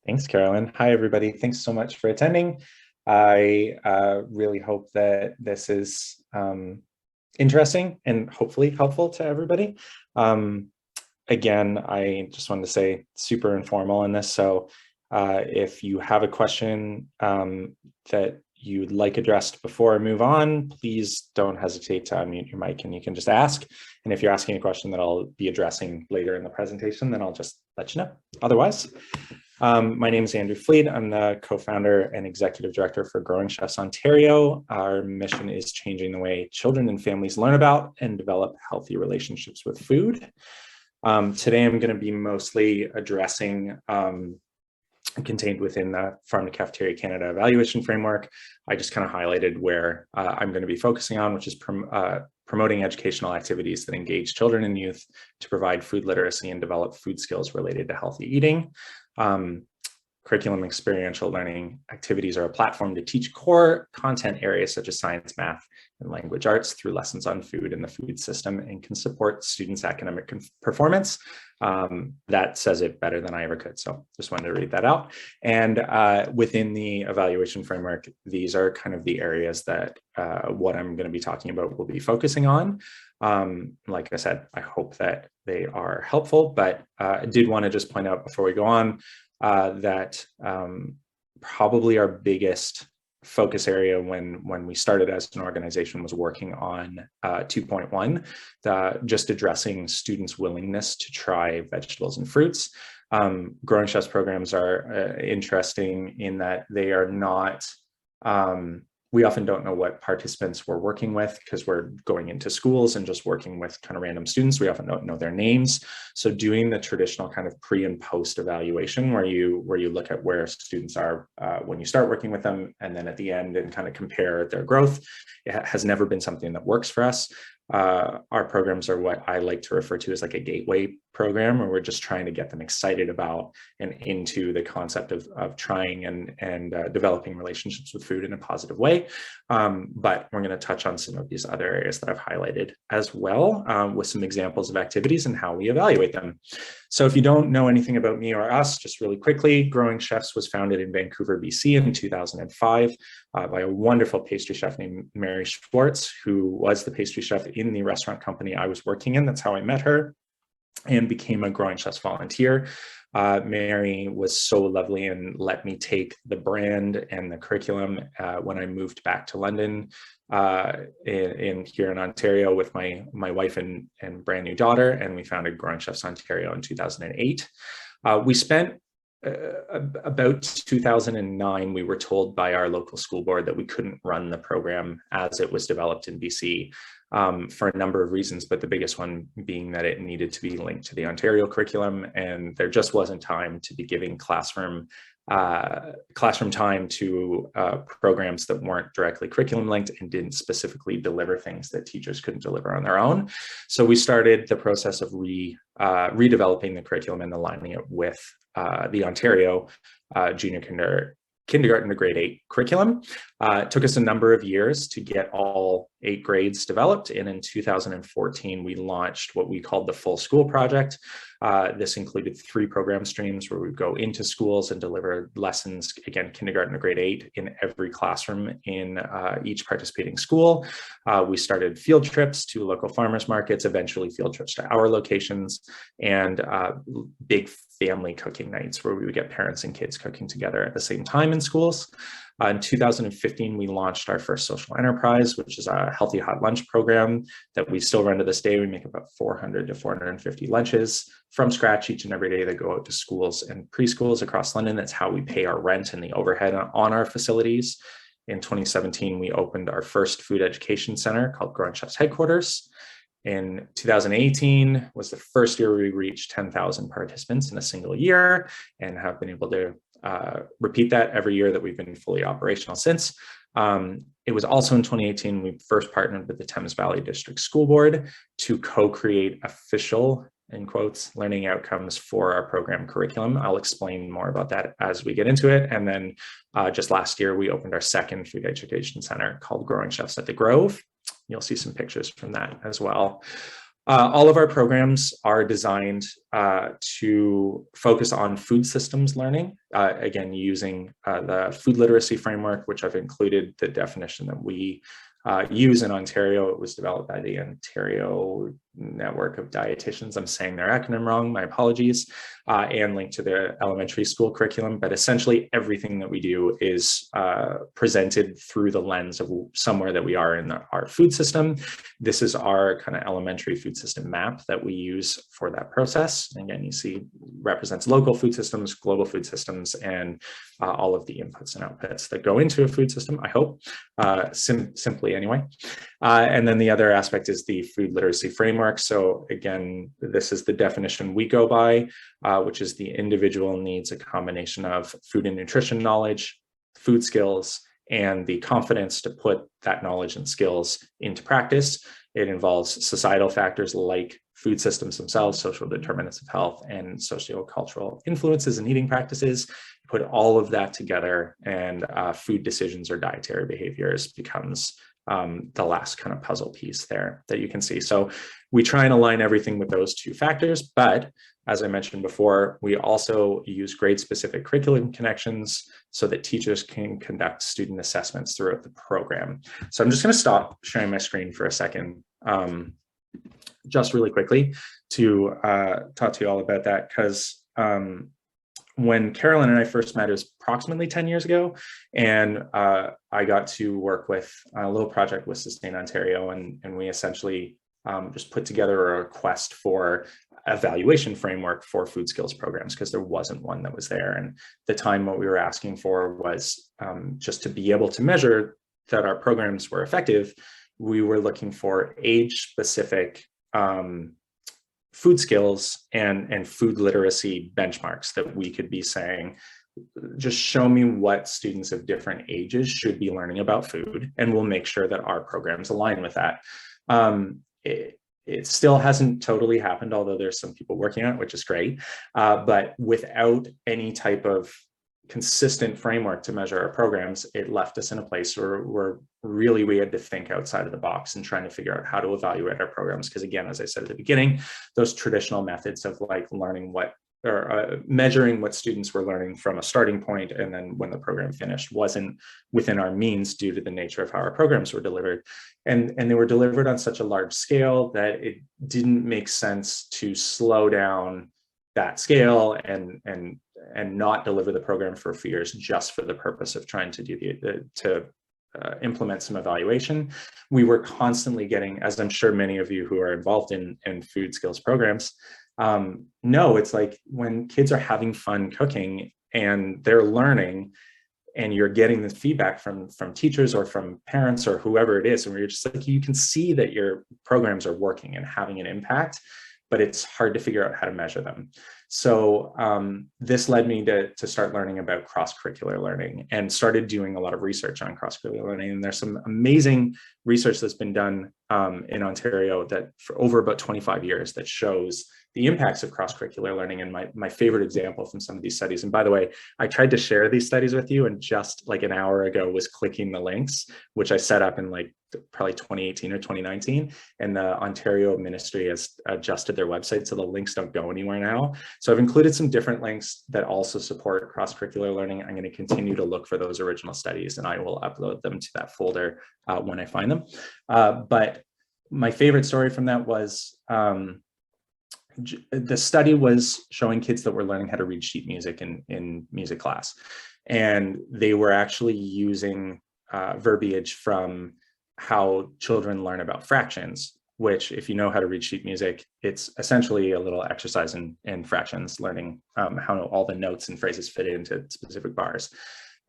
Thanks, Carolyn. Hi, everybody. Thanks so much for attending. I really hope that this is interesting and hopefully helpful to everybody. Again, I just wanted to say super informal in this. So if you have a question that you'd like addressed before I move on, please don't hesitate to unmute your mic and you can just ask. And if you're asking a question that I'll be addressing later in the presentation, then I'll just let you know. Otherwise, my name is Andrew Fleet. I'm the co-founder and executive director for Growing Chefs Ontario. Our mission is changing the way children and families learn about and develop healthy relationships with food. Today, I'm going to be mostly addressing contained within the Farm to Cafeteria Canada evaluation framework. I just kind of highlighted where I'm going to be focusing on, which is promoting educational activities that engage children and youth to provide food literacy and develop food skills related to healthy eating. Curriculum experiential learning activities are a platform to teach core content areas such as science, math, and language arts through lessons on food and the food system, and can support students' academic performance. That says it better than I ever could. So just wanted to read that out. And within the evaluation framework, these are kind of the areas that what I'm going to be talking about will be focusing on. Like I said, I hope that they are helpful, but I did want to just point out before we go on that probably our biggest focus area when we started as an organization was working on 2.1, just addressing students' willingness to try vegetables and fruits. Growing Chefs programs are interesting in that they are not, we often don't know what participants we're working with because we're going into schools and just working with kind of random students. We often don't know their names. So doing the traditional kind of pre and post evaluation where you look at where students are when you start working with them, and then at the end and kind of compare their growth, it has never been something that works for us. Our programs are what I like to refer to as like a gateway program, where we're just trying to get them excited about and into the concept of trying and developing relationships with food in a positive way. But we're going to touch on some of these other areas that I've highlighted as well, with some examples of activities and how we evaluate them. So if you don't know anything about me or us, just really quickly, Growing Chefs was founded in Vancouver, BC in 2005 by a wonderful pastry chef named Mary Schwartz, who was the pastry chef in the restaurant company I was working in. That's how I met her and became a Growing Chefs volunteer. Mary was so lovely and let me take the brand and the curriculum when I moved back to London here in Ontario with my wife and brand new daughter, and we founded Growing Chefs Ontario in 2008. We spent about 2009, we were told by our local school board that we couldn't run the program as it was developed in BC for a number of reasons, but the biggest one being that it needed to be linked to the Ontario curriculum, and there just wasn't time to be giving classroom time to programs that weren't directly curriculum linked and didn't specifically deliver things that teachers couldn't deliver on their own. So we started the process of redeveloping the curriculum and aligning it with the Ontario junior kindergarten to grade 8 curriculum. It took us a number of years to get all 8 grades developed, and in 2014 we launched what we called the Full School Project. This included 3 program streams where we go into schools and deliver lessons, again, kindergarten to grade 8 in every classroom in each participating school. We started field trips to local farmers markets, eventually field trips to our locations, and big family cooking nights where we would get parents and kids cooking together at the same time in schools. In 2015, we launched our first social enterprise, which is a healthy hot lunch program that we still run to this day. We make about 400 to 450 lunches from scratch each and every day that go out to schools and preschools across London. That's how we pay our rent and the overhead on our facilities. In 2017, we opened our first food education center called Growing Chefs Headquarters. In 2018 was the first year we reached 10,000 participants in a single year, and have been able to repeat that every year that we've been fully operational since. It was also in 2018 we first partnered with the Thames Valley District School Board to co-create official, in quotes, learning outcomes for our program curriculum. I'll explain more about that as we get into it. And then just last year, we opened our second food education center called Growing Chefs at the Grove. You'll see some pictures from that as well. All of our programs are designed to focus on food systems learning, again, using the food literacy framework, which I've included the definition that we use in Ontario. It was developed by the Ontario Network of Dietitians. I'm saying their acronym wrong, my apologies, and linked to the elementary school curriculum. But essentially everything that we do is presented through the lens of somewhere that we are in our food system. This is our kind of elementary food system map that we use for that process. Again, you see represents local food systems, global food systems, and all of the inputs and outputs that go into a food system, I hope, simply anyway. And then the other aspect is the food literacy framework. So again, this is the definition we go by, which is the individual needs a combination of food and nutrition knowledge, food skills, and the confidence to put that knowledge and skills into practice. It involves societal factors like food systems themselves, social determinants of health, and sociocultural influences and eating practices. Put all of that together, and food decisions or dietary behaviors becomes the last kind of puzzle piece there that you can see. So we try and align everything with those two factors, but as I mentioned before, we also use grade-specific curriculum connections so that teachers can conduct student assessments throughout the program. So I'm just going to stop sharing my screen for a second, just really quickly to talk to you all about that, because when Carolyn and I first met, it was approximately 10 years ago, and I got to work with a little project with Sustain Ontario, and we essentially just put together a request for evaluation framework for food skills programs, because there wasn't one that was there. And at the time, what we were asking for was just to be able to measure that our programs were effective. We were looking for age-specific food skills and food literacy benchmarks that we could be saying, just show me what students of different ages should be learning about food, and we'll make sure that our programs align with that. It still hasn't totally happened, although there's some people working on it, which is great. But without any type of consistent framework to measure our programs, it left us in a place where really we had to think outside of the box and trying to figure out how to evaluate our programs. Because again, as I said at the beginning, those traditional methods of like learning what or measuring what students were learning from a starting point and then when the program finished wasn't within our means due to the nature of how our programs were delivered. And they were delivered on such a large scale that it didn't make sense to slow down that scale and not deliver the program for a few years just for the purpose of trying to do implement some evaluation. We were constantly getting, as I'm sure many of you who are involved in food skills programs, no, it's like when kids are having fun cooking and they're learning and you're getting the feedback from teachers or from parents or whoever it is, and we're just like, you can see that your programs are working and having an impact, but it's hard to figure out how to measure them. So this led me to start learning about cross-curricular learning and started doing a lot of research on cross-curricular learning. And there's some amazing research that's been done in Ontario that for over about 25 years that shows the impacts of cross-curricular learning. And my favorite example from some of these studies, and by the way, I tried to share these studies with you and just like an hour ago was clicking the links, which I set up in like probably 2018 or 2019. And the Ontario Ministry has adjusted their website so the links don't go anywhere now. So I've included some different links that also support cross-curricular learning. I'm going to continue to look for those original studies and I will upload them to that folder when I find them. But my favorite story from that was the study was showing kids that were learning how to read sheet music in music class. And they were actually using verbiage from how children learn about fractions, which if you know how to read sheet music, it's essentially a little exercise in fractions, learning how all the notes and phrases fit into specific bars.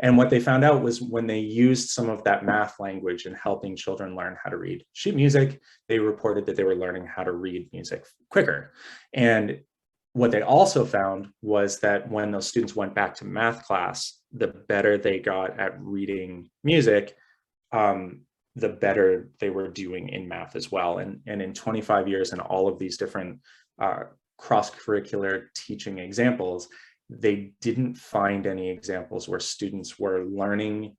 And what they found out was when they used some of that math language in helping children learn how to read sheet music, they reported that they were learning how to read music quicker. And what they also found was that when those students went back to math class, the better they got at reading music, the better they were doing in math as well. And in 25 years and all of these different cross-curricular teaching examples, they didn't find any examples where students were learning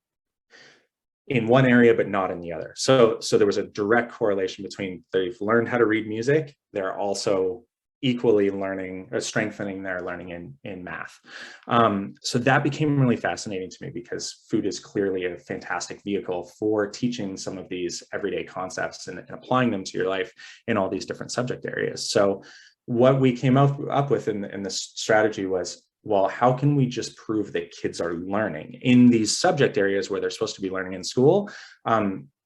in one area, but not in the other. So there was a direct correlation between they've learned how to read music, they're also equally learning or strengthening their learning in math. So that became really fascinating to me because food is clearly a fantastic vehicle for teaching some of these everyday concepts and applying them to your life in all these different subject areas. So what we came up with in this strategy was, well, how can we just prove that kids are learning in these subject areas where they're supposed to be learning in school?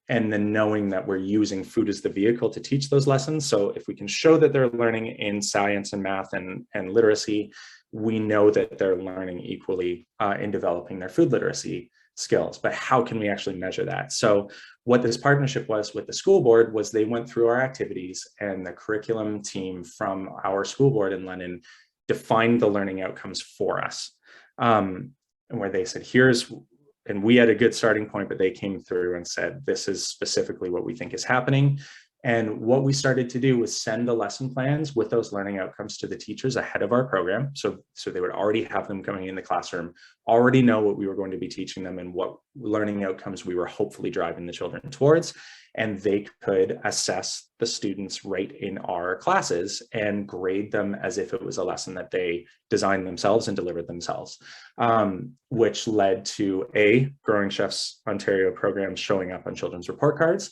And then knowing that we're using food as the vehicle to teach those lessons. So if we can show that they're learning in science and math and literacy, we know that they're learning equally in developing their food literacy skills. But how can we actually measure that? So what this partnership was with the school board was they went through our activities, and the curriculum team from our school board in London defined the learning outcomes for us. And where they said, and we had a good starting point, but they came through and said, this is specifically what we think is happening. And what we started to do was send the lesson plans with those learning outcomes to the teachers ahead of our program. So they would already have them coming in the classroom, already know what we were going to be teaching them and what learning outcomes we were hopefully driving the children towards. And they could assess the students right in our classes and grade them as if it was a lesson that they designed themselves and delivered themselves, which led to Growing Chefs Ontario programs showing up on children's report cards,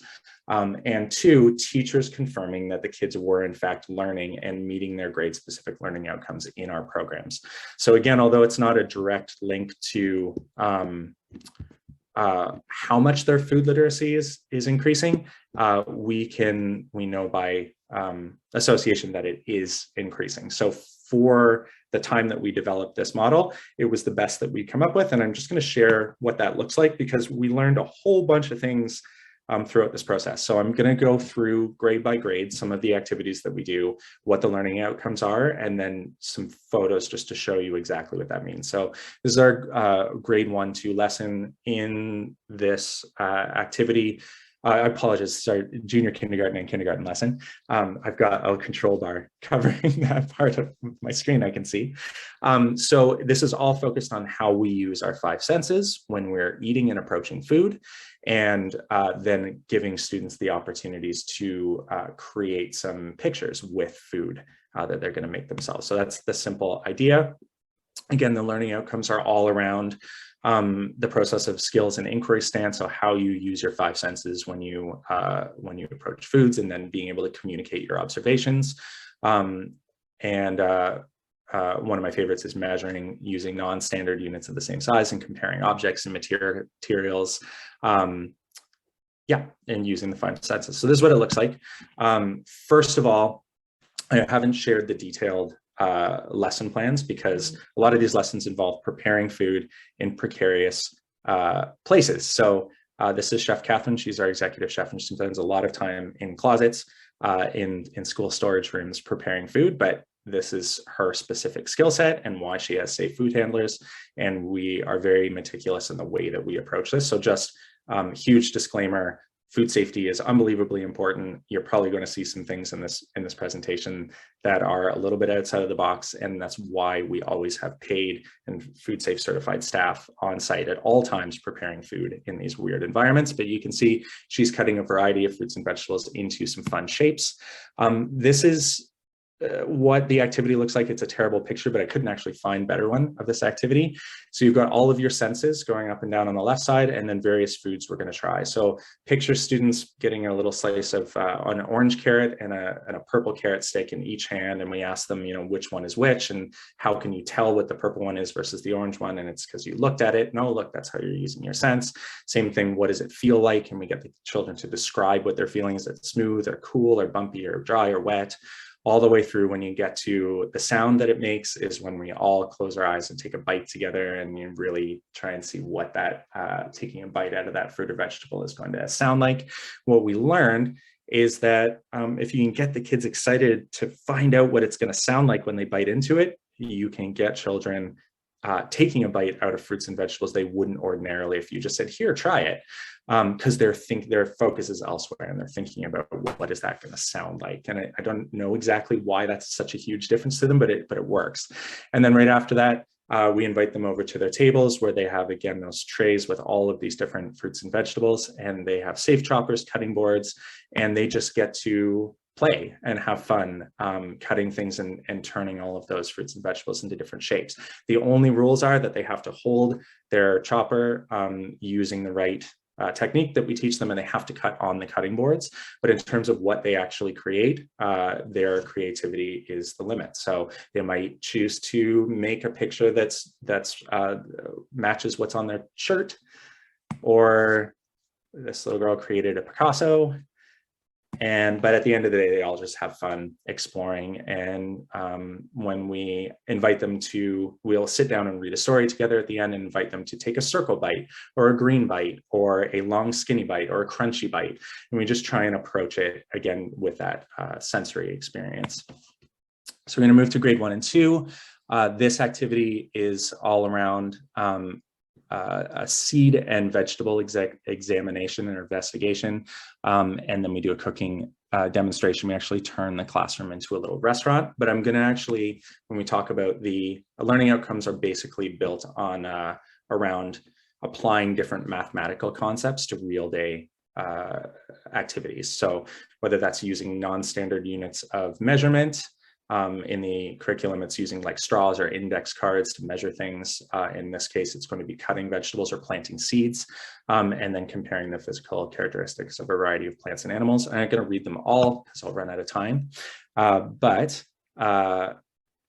and 2, teachers confirming that the kids were in fact learning and meeting their grade-specific learning outcomes in our programs. So again, although it's not a direct link to how much their food literacy is increasing, we know by association that it is increasing. So for the time that we developed this model, it was the best that we come up with. And I'm just going to share what that looks like, because we learned a whole bunch of things throughout this process. So I'm going to go through grade by grade some of the activities that we do, what the learning outcomes are, and then some photos just to show you exactly what that means. So this is our grade 1-2 lesson in this activity. I apologize, sorry, junior kindergarten and kindergarten lesson. I've got a control bar covering that part of my screen I can see. So this is all focused on how we use our 5 senses when we're eating and approaching food, and then giving students the opportunities to create some pictures with food that they're going to make themselves. So that's the simple idea. Again, the learning outcomes are all around the process of skills and inquiry stance, so how you use your 5 senses when you approach foods, and then being able to communicate your observations. One of my favorites is measuring using non-standard units of the same size and comparing objects and materials. And using the 5 senses. So this is what it looks like. First of all, I haven't shared the detailed lesson plans, because a lot of these lessons involve preparing food in precarious places. So this is Chef Catherine. She's our executive chef, and she spends a lot of time in closets, in school storage rooms preparing food, but this is her specific skill set and why she has safe food handlers. And we are very meticulous in the way that we approach this. So just huge disclaimer, food safety is unbelievably important. You're probably going to see some things in this presentation that are a little bit outside of the box, and that's why we always have paid and food safe certified staff on site at all times preparing food in these weird environments. But you can see she's cutting a variety of fruits and vegetables into some fun shapes. This is what the activity looks like. It's a terrible picture, but I couldn't actually find a better one of this activity. So you've got all of your senses going up and down on the left side, and then various foods we're going to try. So picture students getting a little slice of an orange carrot and a purple carrot stick in each hand, and we ask them, which one is which, and how can you tell what the purple one is versus the orange one? And it's because you looked at it. No, look, that's how you're using your sense. Same thing, what does it feel like? And we get the children to describe what they're feeling. Is it smooth or cool or bumpy or dry or wet? All the way through when you get to the sound that it makes is when we all close our eyes and take a bite together, and you really try and see what that taking a bite out of that fruit or vegetable is going to sound like. What we learned is that if you can get the kids excited to find out what it's going to sound like when they bite into it, you can get children taking a bite out of fruits and vegetables they wouldn't ordinarily if you just said, here, try it. Because their focus is elsewhere, and they're thinking about what is that going to sound like. And I don't know exactly why that's such a huge difference to them, but it works. And then right after that, We invite them over to their tables where they have, again, those trays with all of these different fruits and vegetables, and they have safe choppers, cutting boards, and they just get to play and have fun cutting things and turning all of those fruits and vegetables into different shapes. The only rules are that they have to hold their chopper using the right technique that we teach them, and they have to cut on the cutting boards. But in terms of what they actually create, their creativity is the limit. So they might choose to make a picture that's matches what's on their shirt, or this little girl created a Picasso. But at the end of the day, they all just have fun exploring. And when we invite them to, we'll sit down and read a story together at the end and invite them to take a circle bite or a green bite or a long skinny bite or a crunchy bite. And we just try and approach it again with that sensory experience. So we're going to move to grade 1 and 2. This activity is all around a seed and vegetable examination and investigation. And then we do a cooking demonstration. We actually turn the classroom into a little restaurant. But I'm going to actually, when we talk about the learning outcomes, are basically built on around applying different mathematical concepts to real day activities. So whether that's using non-standard units of measurement, in the curriculum, it's using like straws or index cards to measure things. In this case, it's going to be cutting vegetables or planting seeds, and then comparing the physical characteristics of a variety of plants and animals. I'm not going to read them all because I'll run out of time.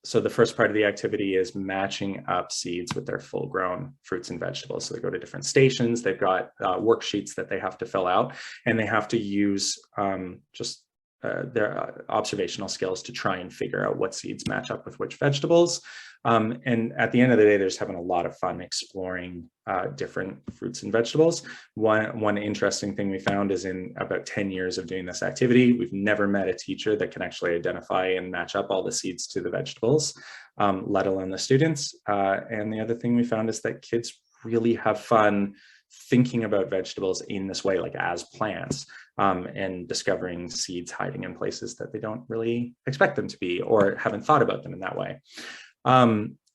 So the first part of the activity is matching up seeds with their full-grown fruits and vegetables. So they go to different stations. They've got worksheets that they have to fill out, and they have to use their observational skills to try and figure out what seeds match up with which vegetables. And at the end of the day, they're just having a lot of fun exploring different fruits and vegetables. One interesting thing we found is in about 10 years of doing this activity, we've never met a teacher that can actually identify and match up all the seeds to the vegetables, let alone the students. And the other thing we found is that kids really have fun thinking about vegetables in this way, like as plants, and discovering seeds hiding in places that they don't really expect them to be or haven't thought about them in that way.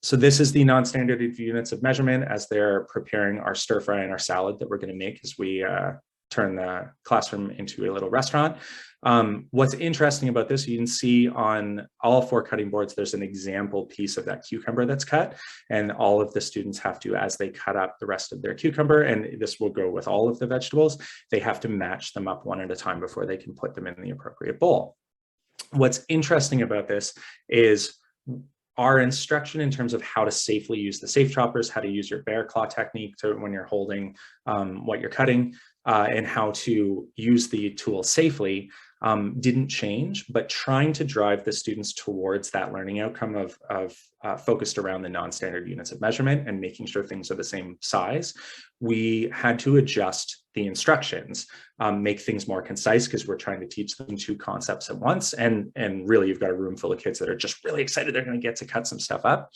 So this is the non-standard units of measurement as they're preparing our stir fry and our salad that we're going to make as we turn the classroom into a little restaurant. What's interesting about this, you can see on all 4 cutting boards, there's an example piece of that cucumber that's cut, and all of the students have to, as they cut up the rest of their cucumber, and this will go with all of the vegetables, they have to match them up one at a time before they can put them in the appropriate bowl. What's interesting about this is our instruction in terms of how to safely use the safe choppers, how to use your bear claw technique when you're holding what you're cutting, and how to use the tool safely didn't change, but trying to drive the students towards that learning outcome of focused around the non-standard units of measurement and making sure things are the same size, we had to adjust the instructions, make things more concise because we're trying to teach them 2 concepts at once. And really, you've got a room full of kids that are just really excited they're going to get to cut some stuff up.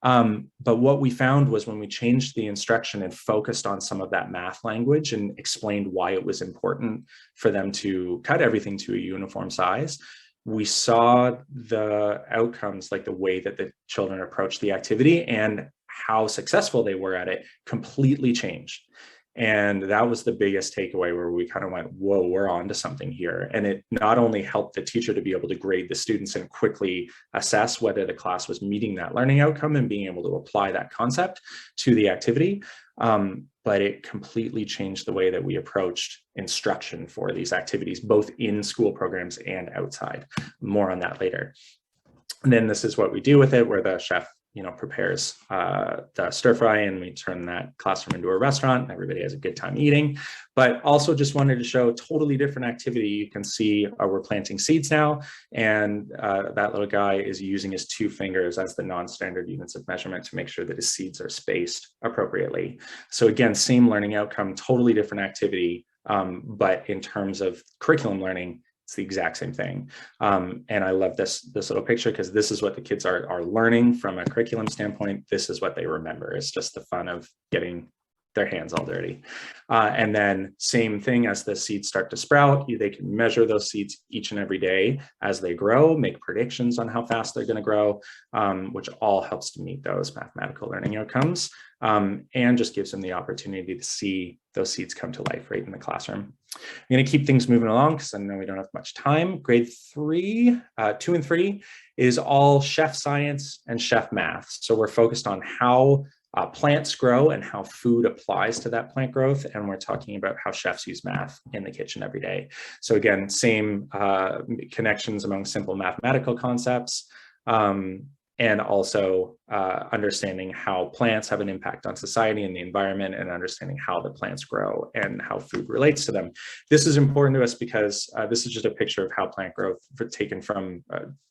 But what we found was when we changed the instruction and focused on some of that math language and explained why it was important for them to cut everything to a uniform size, we saw the outcomes, like the way that the children approached the activity and how successful they were at it, completely changed. And that was the biggest takeaway, where we kind of went, whoa, we're on to something here. And it not only helped the teacher to be able to grade the students and quickly assess whether the class was meeting that learning outcome and being able to apply that concept to the activity, but it completely changed the way that we approached instruction for these activities, both in school programs and outside. More on that later. And then this is what we do with it, where the chef prepares the stir fry, and we turn that classroom into a restaurant. Everybody has a good time eating, but also just wanted to show a totally different activity. You can see we're planting seeds now, and that little guy is using his 2 fingers as the non-standard units of measurement to make sure that his seeds are spaced appropriately. So again, same learning outcome, totally different activity, but in terms of curriculum learning, it's the exact same thing. And I love this little picture because this is what the kids are learning from a curriculum standpoint. This is what they remember. It's just the fun of getting their hands all dirty. And then same thing, as the seeds start to sprout, they can measure those seeds each and every day as they grow, make predictions on how fast they're going to grow, which all helps to meet those mathematical learning outcomes, and just gives them the opportunity to see those seeds come to life right in the classroom. I'm going to keep things moving along because I know we don't have much time. Grade 2 and 3 is all chef science and chef math. So we're focused on how plants grow and how food applies to that plant growth. And we're talking about how chefs use math in the kitchen every day. So again, same connections among simple mathematical concepts, and also understanding how plants have an impact on society and the environment, and understanding how the plants grow and how food relates to them. This is important to us because this is just a picture of how plant growth taken from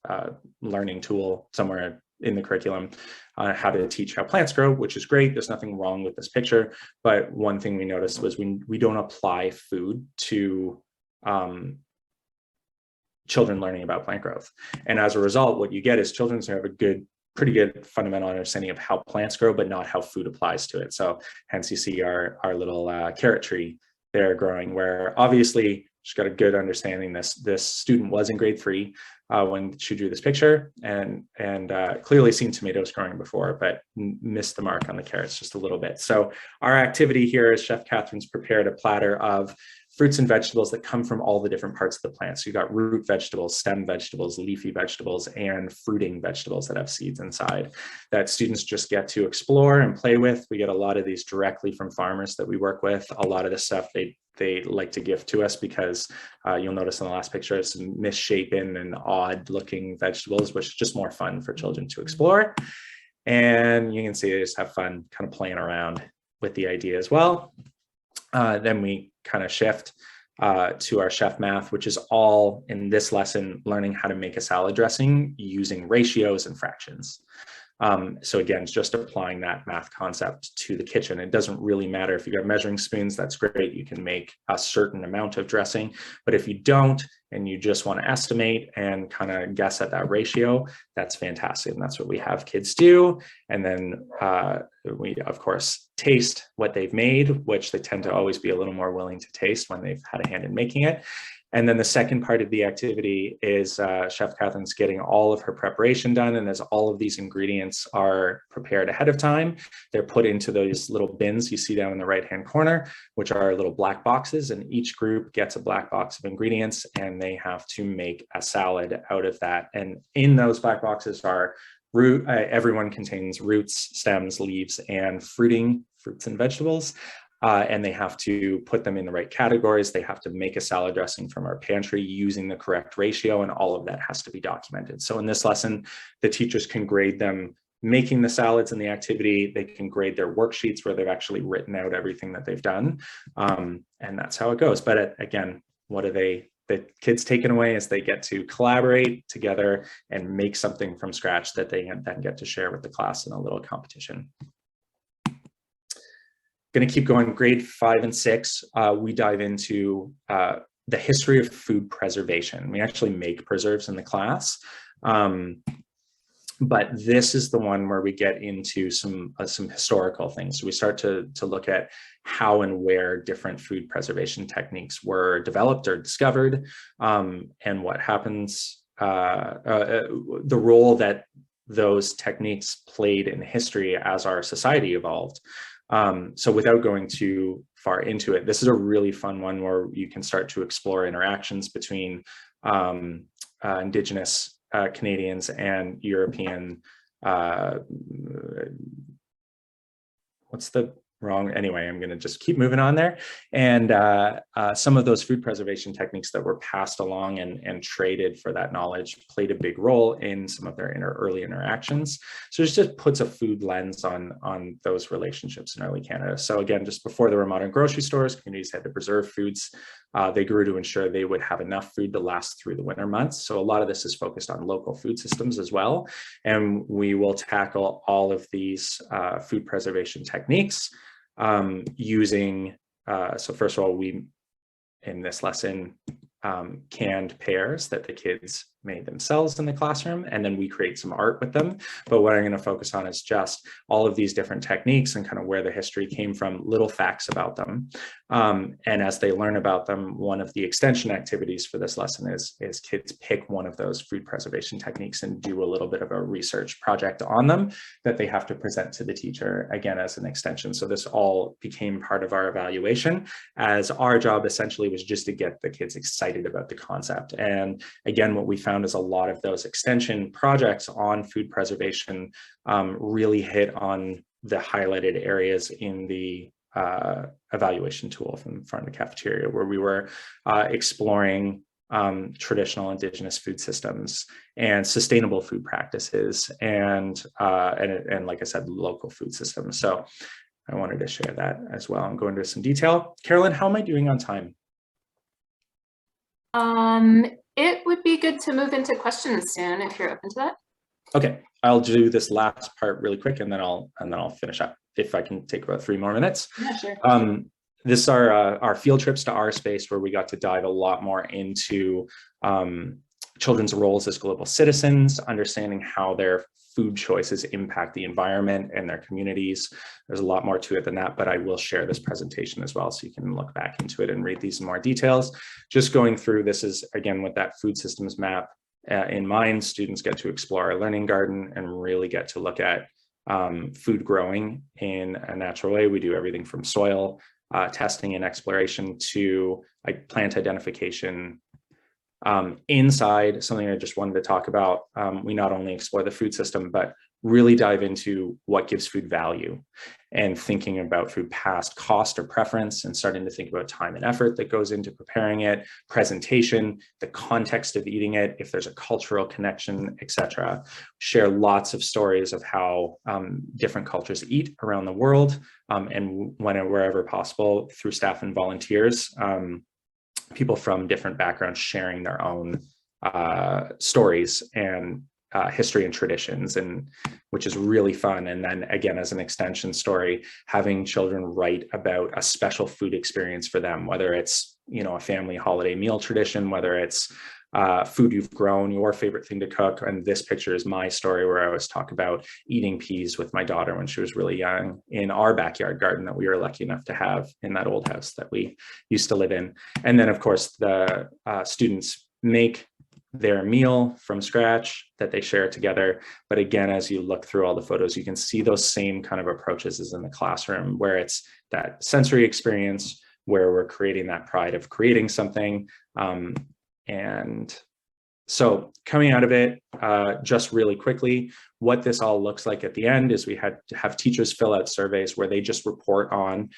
a learning tool somewhere in the curriculum, how to teach how plants grow, which is great. There's nothing wrong with this picture. But one thing we noticed was we don't apply food to children learning about plant growth. And as a result, what you get is children who have a pretty good fundamental understanding of how plants grow, but not how food applies to it. So hence you see our little carrot tree there growing, where obviously she's got a good understanding. This student was in grade 3 when she drew this picture, and clearly seen tomatoes growing before, but missed the mark on the carrots just a little bit. So our activity here is Chef Catherine's prepared a platter of fruits and vegetables that come from all the different parts of the plant. So you got root vegetables, stem vegetables, leafy vegetables, and fruiting vegetables that have seeds inside that students just get to explore and play with. We get a lot of these directly from farmers that we work with. A lot of the stuff they like to gift to us because you'll notice in the last picture, some misshapen and odd looking vegetables, which is just more fun for children to explore. And you can see they just have fun kind of playing around with the idea as well. Then we kind of shift to our chef math, which is all in this lesson, learning how to make a salad dressing using ratios and fractions. So again, it's just applying that math concept to the kitchen. It doesn't really matter if you got measuring spoons, that's great. You can make a certain amount of dressing, but if you don't, and you just want to estimate and kind of guess at that ratio, that's fantastic. And that's what we have kids do. And then we, of course, taste what they've made, which they tend to always be a little more willing to taste when they've had a hand in making it. And then the second part of the activity is Chef Catherine's getting all of her preparation done. And as all of these ingredients are prepared ahead of time, they're put into those little bins you see down in the right-hand corner, which are little black boxes. And each group gets a black box of ingredients, and they have to make a salad out of that. And in those black boxes are everyone contains roots, stems, leaves, and fruits and vegetables. And they have to put them in the right categories. They have to make a salad dressing from our pantry using the correct ratio, and all of that has to be documented. So in this lesson, the teachers can grade them making the salads in the activity. They can grade their worksheets where they've actually written out everything that they've done. And that's how it goes. But again, the kids taken away is they get to collaborate together and make something from scratch that they then get to share with the class in a little competition. Going to keep going. Grade 5 and 6, we dive into the history of food preservation. We actually make preserves in the class, but this is the one where we get into some historical things. So we start to look at how and where different food preservation techniques were developed or discovered, and what happens, the role that those techniques played in history as our society evolved. So without going too far into it, this is a really fun one where you can start to explore interactions between Indigenous Canadians and European, anyway, I'm going to just keep moving on there. And some of those food preservation techniques that were passed along and traded for that knowledge played a big role in some of their early interactions. So it just puts a food lens on those relationships in early Canada. So again, just before there were modern grocery stores, communities had to preserve foods. They grew to ensure they would have enough food to last through the winter months. So a lot of this is focused on local food systems as well. And we will tackle all of these food preservation techniques using, so first of all, we, in this lesson, canned pears that the kids made themselves in the classroom, and then we create some art with them. But what I'm going to focus on is just all of these different techniques and kind of where the history came from, little facts about them. And as they learn about them, one of the extension activities for this lesson is kids pick one of those food preservation techniques and do a little bit of a research project on them that they have to present to the teacher, again, as an extension. So this all became part of our evaluation, as our job essentially was just to get the kids excited about the concept. And again, what we found is a lot of those extension projects on food preservation really hit on the highlighted areas in the evaluation tool from front of the cafeteria, where we were exploring traditional Indigenous food systems and sustainable food practices, and like I said, local food systems. So I wanted to share that as well and go into some detail. Carolyn, how am I doing on time? It would be good to move into questions soon if you're open to that. Okay, I'll do this last part really quick, and then I'll finish up if I can take about 3 more minutes. Yeah, sure. This is our field trips to our space, where we got to dive a lot more into children's roles as global citizens, understanding how their food choices impact the environment and their communities. There's a lot more to it than that, but I will share this presentation as well, so you can look back into it and read these in more details. Just going through, this is again with that food systems map in mind. Students get to explore our learning garden and really get to look at food growing in a natural way. We do everything from soil testing and exploration to like plant identification. Inside, something I just wanted to talk about, we not only explore the food system, but really dive into what gives food value, and thinking about food past cost or preference, and starting to think about time and effort that goes into preparing it, presentation, the context of eating it, if there's a cultural connection, etc. Share lots of stories of how different cultures eat around the world, and wherever possible, through staff and volunteers, people from different backgrounds sharing their own stories and history and traditions, and which is really fun. And then again, as an extension story, having children write about a special food experience for them, whether it's, you know, a family holiday meal tradition, whether it's food you've grown, your favorite thing to cook. And this picture is my story, where I always talk about eating peas with my daughter when she was really young in our backyard garden that we were lucky enough to have in that old house that we used to live in. And then of course the students make their meal from scratch that they share together. But again, as you look through all the photos, you can see those same kind of approaches as in the classroom, where it's that sensory experience, where we're creating that pride of creating something. And so coming out of it, just really quickly, what this all looks like at the end is we had to have teachers fill out surveys where they just report on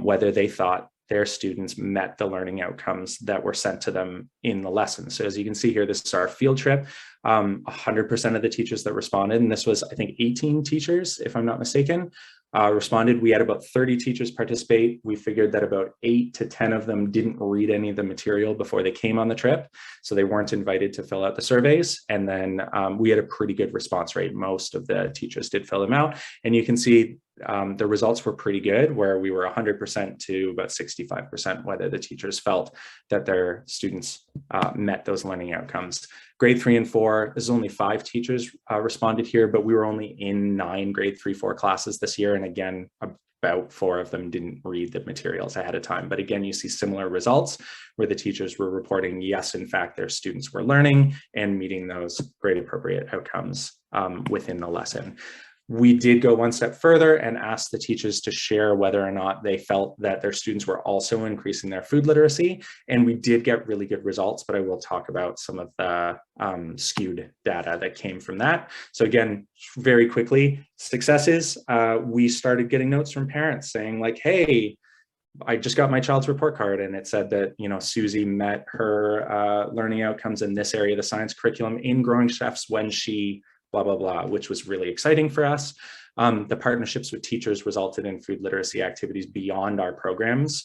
whether they thought their students met the learning outcomes that were sent to them in the lesson. So as you can see here, this is our field trip. 100% of the teachers that responded, and this was, I think, 18 teachers, if I'm not mistaken, responded. We had about 30 teachers participate. We figured that about 8 to 10 of them didn't read any of the material before they came on the trip, so they weren't invited to fill out the surveys. And then we had a pretty good response rate. Most of the teachers did fill them out, and you can see the results were pretty good, where we were 100% to about 65% whether the teachers felt that their students met those learning outcomes. Grade 3 and 4, there's only 5 teachers responded here, but we were only in 9 grade 3-4 classes this year. And again, about 4 of them didn't read the materials ahead of time. But again, you see similar results where the teachers were reporting, yes, in fact, their students were learning and meeting those grade appropriate outcomes within the lesson. We did go one step further and asked the teachers to share whether or not they felt that their students were also increasing their food literacy. And we did get really good results, but I will talk about some of the skewed data that came from that. So again, very quickly, successes, we started getting notes from parents saying like, hey, I just got my child's report card and it said that, you know, Susie met her learning outcomes in this area of the science curriculum in Growing Chefs when she blah, blah, blah, which was really exciting for us. The partnerships with teachers resulted in food literacy activities beyond our programs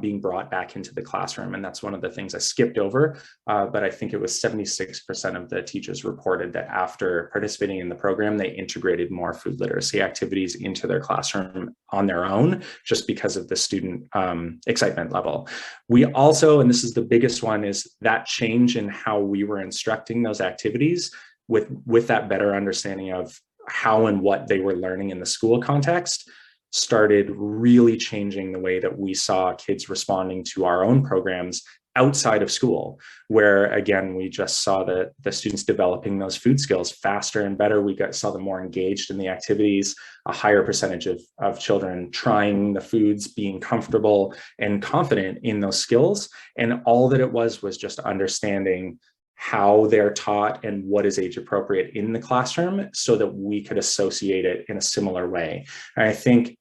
being brought back into the classroom. And that's one of the things I skipped over, but I think it was 76% of the teachers reported that after participating in the program, they integrated more food literacy activities into their classroom on their own, just because of the student excitement level. We also, and this is the biggest one, is that change in how we were instructing those activities with that better understanding of how and what they were learning in the school context started really changing the way that we saw kids responding to our own programs outside of school, where again, we just saw the students developing those food skills faster and better. We saw them more engaged in the activities, a higher percentage of children trying the foods, being comfortable and confident in those skills. And all that it was just understanding how they're taught and what is age appropriate in the classroom so that we could associate it in a similar way. And I think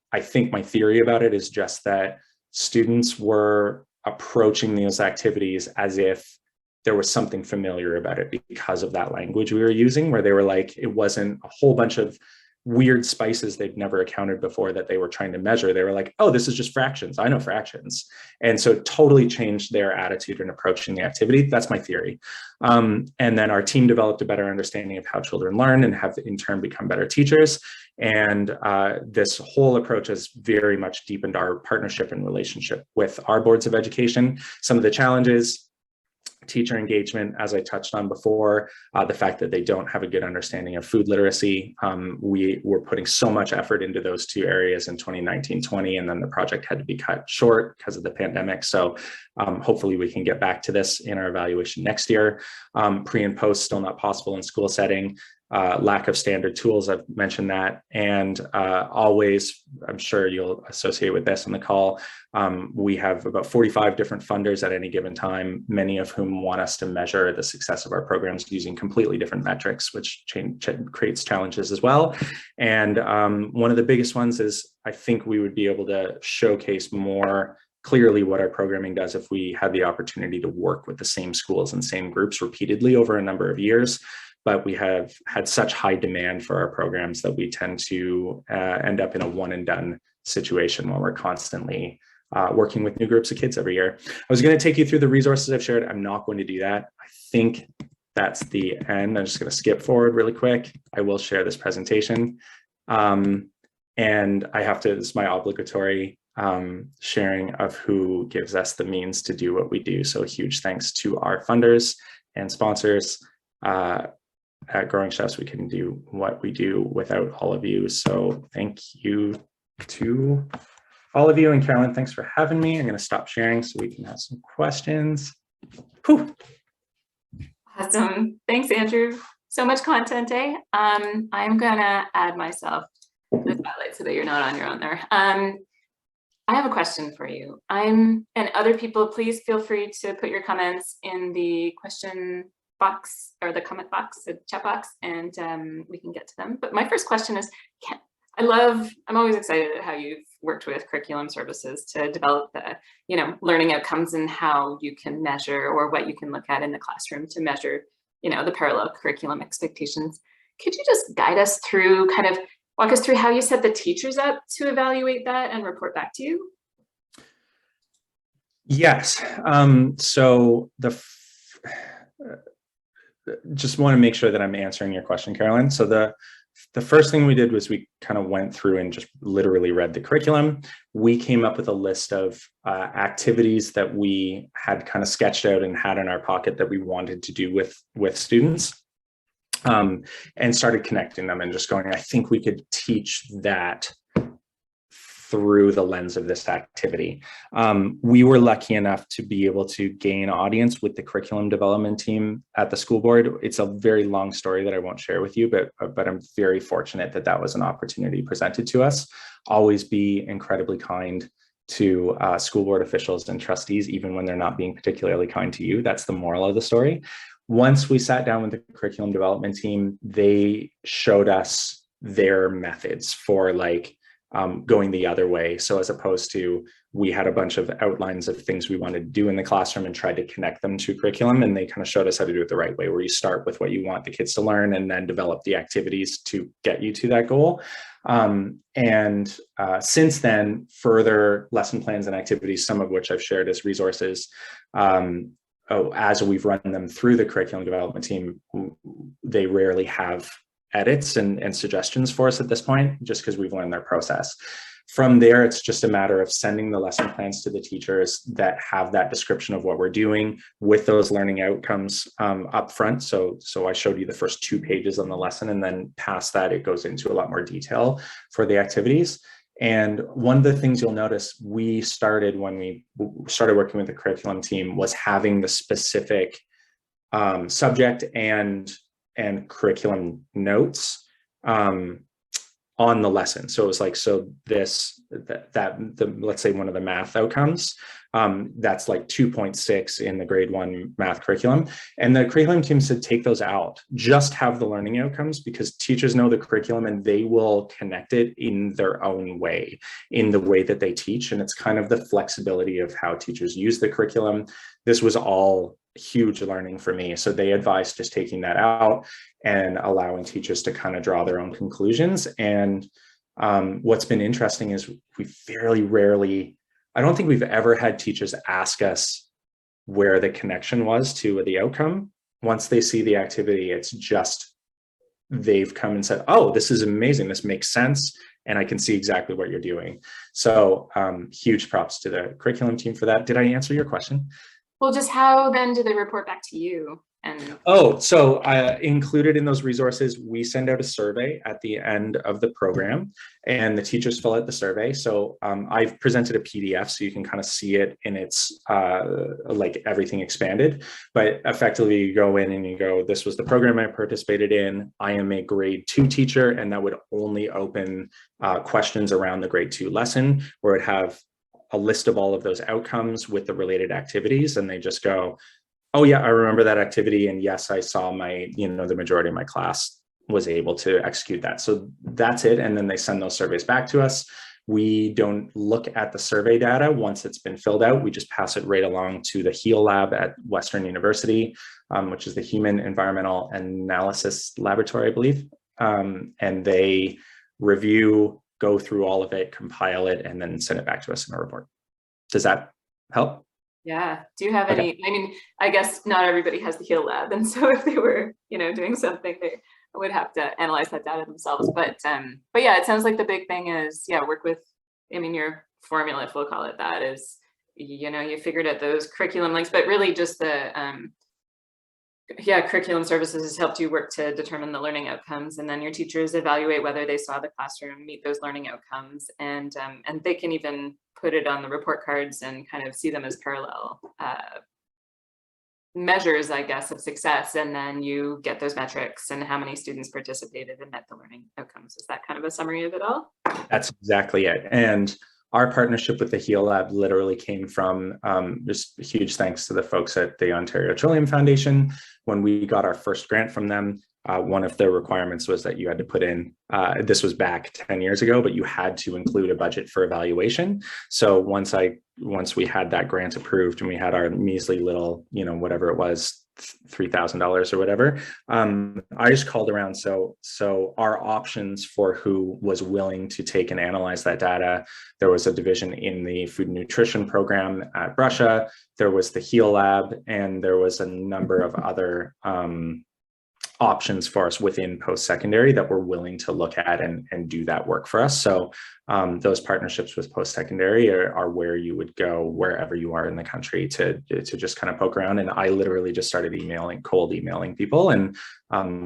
my theory about it is just that students were approaching those activities as if there was something familiar about it because of that language we were using, where they were like, it wasn't a whole bunch of weird spices they'd never encountered before that they were trying to measure. They were like, oh, this is just fractions. I know fractions. And so it totally changed their attitude in approaching the activity. That's my theory. And then our team developed a better understanding of how children learn and have in turn become better teachers. And this whole approach has very much deepened our partnership and relationship with our boards of education. Some of the challenges: teacher engagement, as I touched on before, the fact that they don't have a good understanding of food literacy. We were putting so much effort into those two areas in 2019-20, and then the project had to be cut short because of the pandemic. So hopefully we can get back to this in our evaluation next year. Pre and post still not possible in school setting. Lack of standard tools, I've mentioned that. And always, I'm sure you'll associate with this on the call, we have about 45 different funders at any given time, many of whom want us to measure the success of our programs using completely different metrics, which creates challenges as well. And one of the biggest ones is, I think we would be able to showcase more clearly what our programming does if we had the opportunity to work with the same schools and same groups repeatedly over a number of years. But we have had such high demand for our programs that we tend to end up in a one and done situation where we're constantly working with new groups of kids every year. I was going to take you through the resources I've shared. I'm not going to do that. I think that's the end. I'm just going to skip forward really quick. I will share this presentation. And I have to, this is my obligatory sharing of who gives us the means to do what we do. So a huge thanks to our funders and sponsors. At Growing Chefs, we couldn't do what we do without all of you. So thank you to all of you. And Carolyn, thanks for having me. I'm going to stop sharing so we can have some questions. Whew. Awesome. Thanks, Andrew. So much content, eh? I'm going to add myself to the spotlight so that you're not on your own there. I have a question for you. And other people, please feel free to put your comments in the question box or the comment box, the chat box, and we can get to them. But my first question is, I'm always excited at how you've worked with curriculum services to develop the, learning outcomes and how you can measure, or what you can look at in the classroom to measure, the parallel curriculum expectations. Could you just guide us through, walk us through how you set the teachers up to evaluate that and report back to you? Yes. So just want to make sure that I'm answering your question, Carolyn. So the first thing we did was we kind of went through and just literally read the curriculum. We came up with a list of activities that we had kind of sketched out and had in our pocket that we wanted to do with students, and started connecting them and just going, I think we could teach that through the lens of this activity. We were lucky enough to be able to gain audience with the curriculum development team at the school board. It's a very long story that I won't share with you, but I'm very fortunate that that was an opportunity presented to us. Always be incredibly kind to school board officials and trustees, even when they're not being particularly kind to you. That's the moral of the story. Once we sat down with the curriculum development team, they showed us their methods for going the other way. So as opposed to, we had a bunch of outlines of things we wanted to do in the classroom and tried to connect them to curriculum, and they kind of showed us how to do it the right way, where you start with what you want the kids to learn and then develop the activities to get you to that goal. Since then, further lesson plans and activities, some of which I've shared as resources, as we've run them through the curriculum development team, they rarely have edits and suggestions for us at this point, just because we've learned their process. From there, it's just a matter of sending the lesson plans to the teachers that have that description of what we're doing with those learning outcomes up front. So I showed you the first 2 pages on the lesson, and then past that, it goes into a lot more detail for the activities. And one of the things you'll notice we started when we started working with the curriculum team was having the specific subject and curriculum notes on the lesson. So it was like, so let's say one of the math outcomes, that's like 2.6 in the grade 1 math curriculum. And the curriculum team said, take those out, just have the learning outcomes, because teachers know the curriculum and they will connect it in their own way, in the way that they teach. And it's kind of the flexibility of how teachers use the curriculum. This was all huge learning for me. So they advised just taking that out and allowing teachers to kind of draw their own conclusions. And what's been interesting is we fairly rarely, I don't think we've ever had teachers ask us where the connection was to the outcome. Once they see the activity, it's just, they've come and said, oh, this is amazing, this makes sense, and I can see exactly what you're doing. So huge props to the curriculum team for that. Did I answer your question? Well, just how then do they report back to you? So included in those resources, we send out a survey at the end of the program, and the teachers fill out the survey. So I've presented a PDF so you can kind of see it in its like everything expanded, but effectively you go in and you go, this was the program I participated in. I am a grade 2 teacher, and that would only open questions around the grade 2 lesson, where it have a list of all of those outcomes with the related activities, and they just go, oh yeah, I remember that activity, and yes, I saw my, the majority of my class was able to execute that. So that's it. And then they send those surveys back to us. We don't look at the survey data once it's been filled out. We just pass it right along to the HEAL lab at Western University, which is the Human Environmental Analysis Laboratory, I believe. And they review, go through all of it, compile it, and then send it back to us in a report. Does that help? Yeah. Do you have any, I mean, I guess not everybody has the HEAL lab. And so if they were, doing something, they would have to analyze that data themselves. But yeah, it sounds like the big thing is, work with, your formula, if we'll call it that, is, you figured out those curriculum links, but really just the, curriculum services has helped you work to determine the learning outcomes, and then your teachers evaluate whether they saw the classroom meet those learning outcomes, and they can even put it on the report cards and kind of see them as parallel measures, I guess, of success. And then you get those metrics and how many students participated and met the learning outcomes. Is that kind of a summary of it all? That's exactly it. And our partnership with the HEAL Lab literally came from just huge thanks to the folks at the Ontario Trillium Foundation. When we got our first grant from them, one of the requirements was that you had to put in, this was back 10 years ago, but you had to include a budget for evaluation. So once we had that grant approved and we had our measly little, whatever it was, $3,000 or whatever, I just called around. So our options for who was willing to take and analyze that data, there was a division in the food and nutrition program at Russia, there was the HEAL Lab, and there was a number of other options for us within post-secondary that were willing to look at and do that work for us. So those partnerships with post-secondary are where you would go wherever you are in the country to just kind of poke around. And I literally just started cold emailing people, and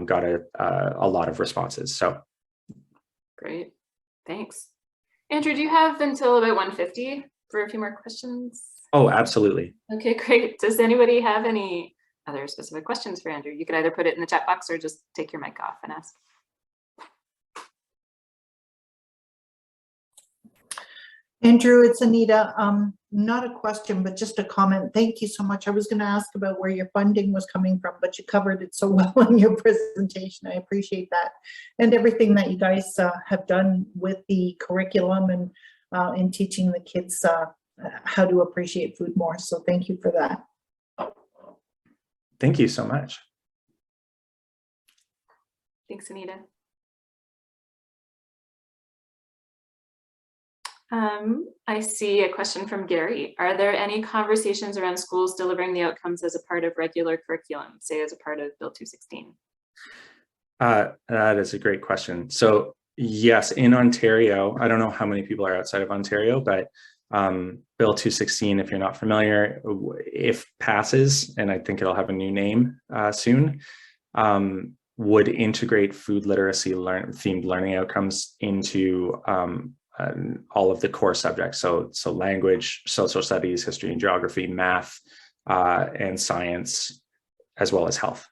got a lot of responses. So great, thanks. Andrew, do you have until about 1:50 for a few more questions? Oh, absolutely. Okay, great. Does anybody have any other specific questions for Andrew? You could either put it in the chat box or just take your mic off and ask. Andrew, it's Anita. Not a question, but just a comment. Thank you so much. I was going to ask about where your funding was coming from, but you covered it so well in your presentation. I appreciate that. And everything that you guys have done with the curriculum and in teaching the kids how to appreciate food more. So thank you for that. Thank you so much. Thanks, Anita. I see a question from Gary. Are there any conversations around schools delivering the outcomes as a part of regular curriculum, say as a part of Bill 216? That is a great question. So yes, in Ontario, I don't know how many people are outside of Ontario, but Bill 216, if you're not familiar, if passes, and I think it'll have a new name soon, would integrate food literacy themed learning outcomes into all of the core subjects. So language, social studies, history and geography, math, and science, as well as health.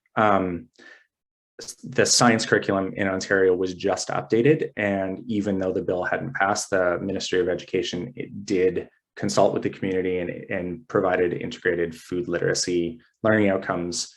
The science curriculum in Ontario was just updated, and even though the bill hadn't passed, the Ministry of Education did consult with the community and provided integrated food literacy learning outcomes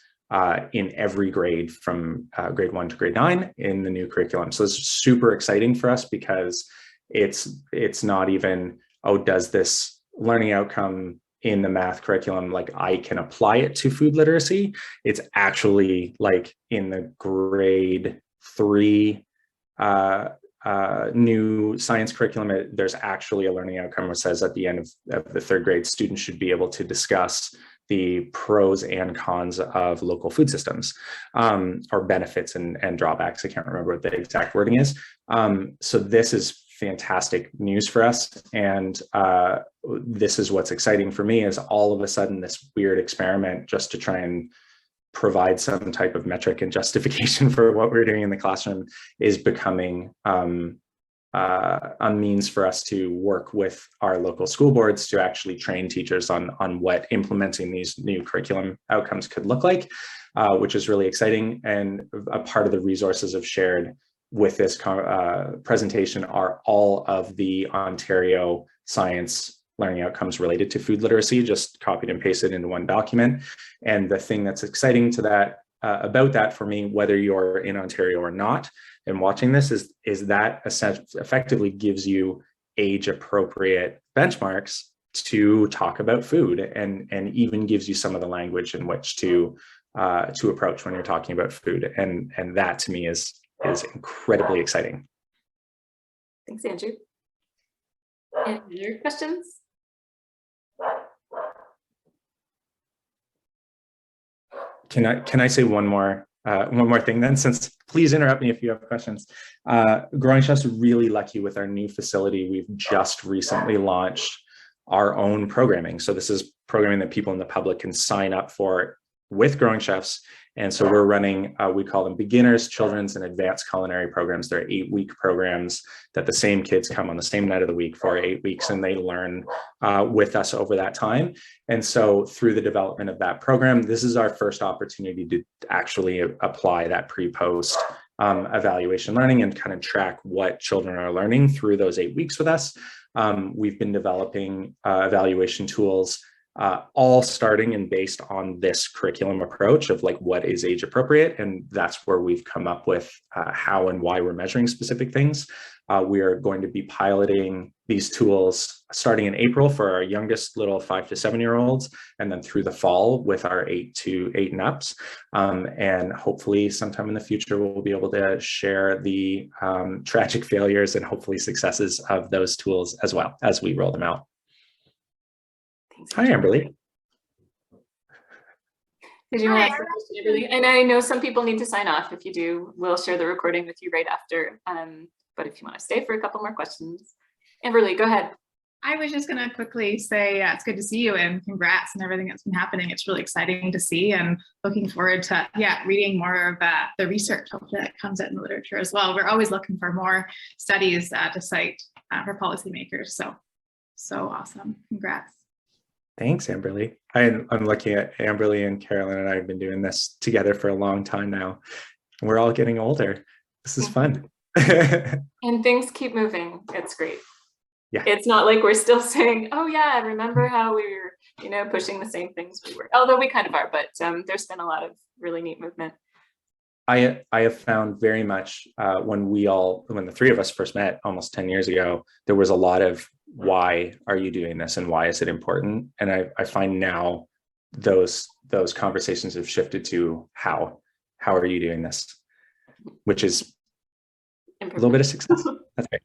in every grade from grade 1 to grade 9 in the new curriculum. So it's super exciting for us because it's not even, oh, does this learning outcome in the math curriculum, like I can apply it to food literacy? It's actually like in the grade 3 new science curriculum, there's actually a learning outcome which says at the end of the 3rd grade, students should be able to discuss the pros and cons of local food systems, or benefits and drawbacks. I can't remember what the exact wording is. So this is fantastic news for us. And this is what's exciting for me, is all of a sudden this weird experiment just to try and provide some type of metric and justification for what we're doing in the classroom is becoming a means for us to work with our local school boards to actually train teachers on what implementing these new curriculum outcomes could look like, which is really exciting. And a part of the resources I've shared with this presentation are all of the Ontario science learning outcomes related to food literacy, just copied and pasted into one document. And the thing that's exciting to that about that for me, whether you're in Ontario or not, and watching this is that effectively gives you age appropriate benchmarks to talk about food, and even gives you some of the language in which to approach when you're talking about food. And that to me is incredibly exciting. Thanks, Andrew. Any other questions? Can I say one more thing then? Since, please interrupt me if you have questions. Growing Chef's really lucky with our new facility. We've just recently launched our own programming. So this is programming that people in the public can sign up for with Growing Chefs. And so we're running, we call them beginners, children's, and advanced culinary programs. They're 8-week programs that the same kids come on the same night of the week for 8 weeks, and they learn with us over that time. And so through the development of that program, this is our first opportunity to actually apply that pre-post evaluation learning and kind of track what children are learning through those 8 weeks with us. We've been developing evaluation tools all starting and based on this curriculum approach of like what is age appropriate. And that's where we've come up with how and why we're measuring specific things. We are going to be piloting these tools starting in April for our youngest little 5 to 7-year-olds, and then through the fall with our 8 and ups. And hopefully sometime in the future, we'll be able to share the tragic failures and hopefully successes of those tools as well as we roll them out. Hi, Amberly. Did you want to ask a question, Amberly? And I know some people need to sign off. If you do, we'll share the recording with you right after. But if you want to stay for a couple more questions, Amberly, go ahead. I was just going to quickly say it's good to see you and congrats on everything that's been happening. It's really exciting to see, and looking forward to reading more of the research. Hopefully that comes out in the literature as well. We're always looking for more studies to cite for policymakers. So awesome. Congrats. Thanks, Amberly. I'm looking at Amberly, and Carolyn and I have been doing this together for a long time now. We're all getting older. This is fun. And things keep moving. It's great. Yeah. It's not like we're still saying, oh yeah, remember how we were, you know, pushing the same things we were, although we kind of are, but there's been a lot of really neat movement. I have found very much when the three of us first met almost 10 years ago, there was a lot of why are you doing this and why is it important? And I find now those conversations have shifted to how are you doing this, which is a little bit of success. That's right.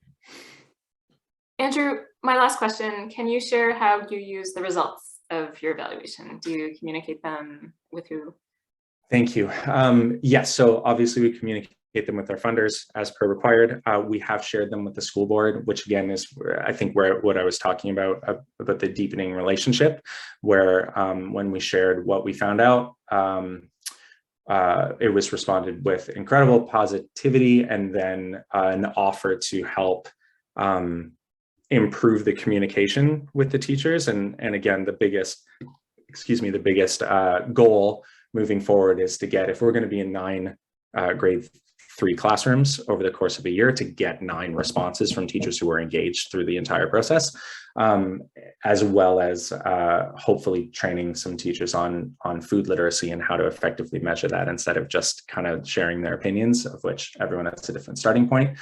Andrew, my last question, can you share how you use the results of your evaluation? Do you communicate them with who? Thank you. Yes, so obviously we communicate them with our funders as per required. We have shared them with the school board, which again is, I think, what I was talking about the deepening relationship, where when we shared what we found out, it was responded with incredible positivity and then an offer to help improve the communication with the teachers. And again, the biggest goal moving forward is to get, if we're going to be in 9 grade 3 classrooms over the course of a year, to get 9 responses from teachers who were engaged through the entire process, as well as hopefully training some teachers on food literacy and how to effectively measure that instead of just kind of sharing their opinions, of which everyone has a different starting point.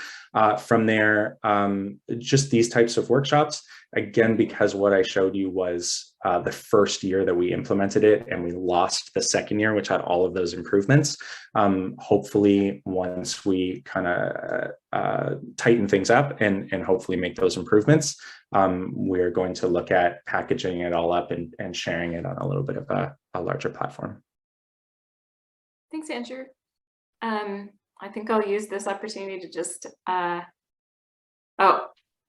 From there, just these types of workshops, again, because what I showed you was the first year that we implemented it and we lost the second year, which had all of those improvements. Hopefully, once we kind of tighten things up and hopefully make those improvements, we're going to look at packaging it all up and sharing it on a little bit of a larger platform. Thanks, Andrew. I think I'll use this opportunity to just,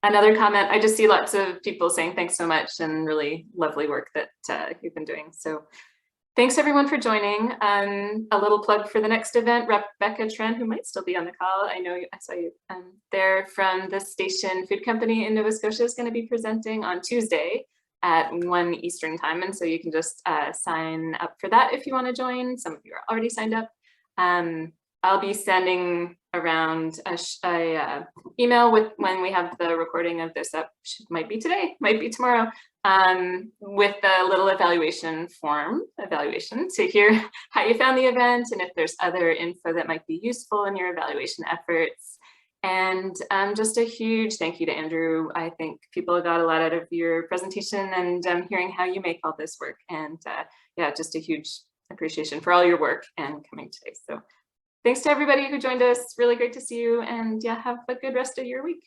another comment. I just see lots of people saying thanks so much and really lovely work that you've been doing. So thanks everyone for joining. A little plug for the next event, Rebecca Tran, who might still be on the call. I know I saw you there from the Station Food Company in Nova Scotia, is going to be presenting on Tuesday at 1 Eastern time. And so you can just sign up for that if you want to join. Some of you are already signed up. I'll be sending around a email with when we have the recording of this up, might be today, might be tomorrow, with a little evaluation to hear how you found the event and if there's other info that might be useful in your evaluation efforts. And just a huge thank you to Andrew. I think people got a lot out of your presentation and hearing how you make all this work. And yeah, just a huge appreciation for all your work and coming today. So thanks to everybody who joined us. Really great to see you. And yeah, have a good rest of your week.